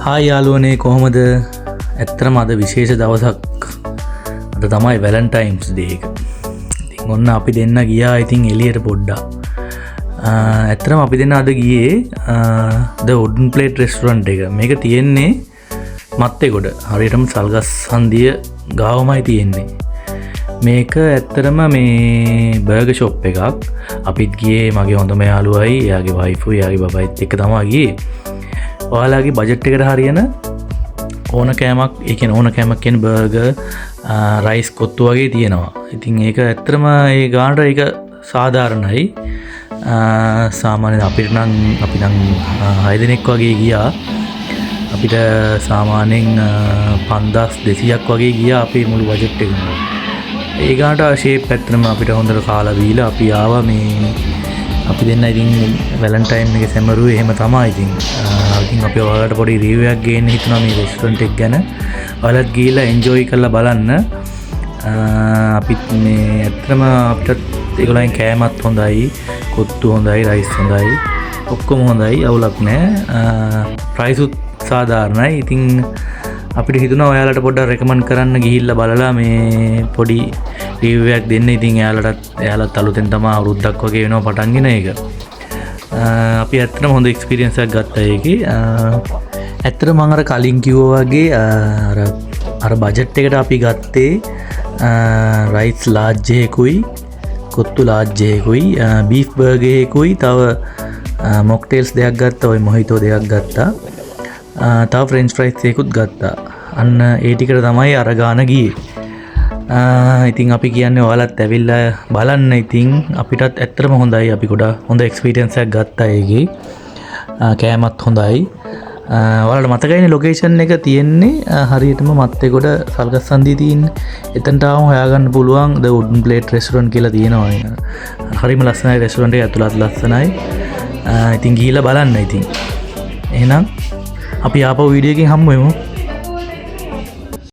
Hi යාළුවනේ කොහොමද? ඇත්තටම අද විශේෂ දවසක්. අද තමයි වැලන්ටයින්ස් ඩේ එක. ඉතින් ඔන්න අපි දෙන්න ගියා ඉතින් එළියට පොඩ්ඩක්. ඇත්තටම අපි දෙන්න අද ගියේ ද වුඩන් ප්ලේට් රෙස්ටොරන්ට් එක. මේක තියෙන්නේ මත්තේගොඩ. හරියටම සල්ගස් හන්දිය ගාවමයි තියෙන්නේ. මේක ඇත්තටම මේ බර්ගර් ෂොප් එකක්. අපිත් ගියේ මගේ හොඳම යාළුවයි, එයාගේ වයිෆුයි, එයාගේ බබයිත් එක්ක තමයි ගියේ. ඔයාලගේ බජට් එකට හරියන ඕන කෑමක්, ඒ කියන්නේ ඕන කෑමක් කියන්නේ බර්ගර්, රයිස් කොත්තු වගේ තියෙනවා. ඉතින් ඒක ඇත්තටම ඒ ගානට ඒක සාධාරණයි. සාමාන්‍යයෙන් අපි නම් 6 දිනක් වගේ ගියා. අපිට සාමාන්‍යයෙන් 5200ක් වගේ ගියා අපේ මුළු බජට් එකම. ඒ ගානට ෂේප් ඇත්තටම අපිට හොඳට කාලා බීලා අපි ආවා මේ අපි දෙන්න ඉතින් වැලන්ටයින් එක සැමරුවේ එහෙම තමයි. ඉතින් අපි ඔයාලට පොඩි රිවිව් එකක් ගේන්න හිතුණා මේ රෙස්ටොරන්ට් එක ගැන. ඔයාලත් ගිහලා එන්ජොයි කරලා බලන්න. අපිත් මේ ඇත්තටම අපිට ඒගොල්ලන් කෑමත් හොඳයි, කොත්තු හොඳයි, රයිස් හොඳයි, ඔක්කොම හොඳයි, අවුලක් නැහැ. ප්‍රයිස් උත් සාධාරණයි. ඉතින් අපිට හිතුණා ඔයාලට පොඩ්ඩක් රෙකමන්ඩ් කරන්න ගිහිල්ලා බලලා මේ පොඩි රිවිව් එකක් දෙන්න. ඉතින් එයාලත් අලුතෙන් තමයි අවුරුද්දක් වගේ වෙනවා පටන් ගෙන එක. අපි ඇත්තටම හොඳ එක්ස්පීරියන්ස් එකක් ගත්තා ඒකේ. ඇත්තටම මම අර කලින් කිව්වා වගේ අර බජට් එකට අපි ගත්තේ රයිස් ලාර්ජ් එකකුයි, කොත්තු ලාර්ජ් එකකුයි, බීෆ් බර්ගර් එකකුයි, තව මොක්ටේල්ස් දෙකක් ගත්තා, ඔය මොහිතෝ දෙකක් ගත්තා. තව ෆ්‍රෙන්ච් ෆ්‍රයිස් එකකුත් ගත්තා. අන්න ඒ ටිකට තමයි අර ගාන ගියේ. ඉතින් අපි කියන්නේ ඔයාලත් ඇවිල්ලා බලන්න. ඉතින් අපිටත් ඇත්තටම හොඳයි. අපි ගොඩක් හොඳ එක්ස්පීරියන්ස් එකක් ගත්තා ඒකේ. කෑමත් හොඳයි. ඔයාලට මතකයිනේ ලොකේෂන් එක තියෙන්නේ හරියටම මත්තේගොඩ සල්ගස් හන්දියේ තියෙන්නේ. එතනට ආවම හොයාගන්න පුළුවන් ද වුඩන් ප්ලේට් රෙස්ටොරන්ට් කියලා තියෙනවා. හරිම ලස්සනයි රෙස්ටොරන්ට් එක, ඇතුළත් ලස්සනයි. ඉතින් ගිහිල්ලා බලන්න. ඉතින් එහෙනම් අපි ආපහු වීඩියෝ එකකින් හම්බ වෙමු.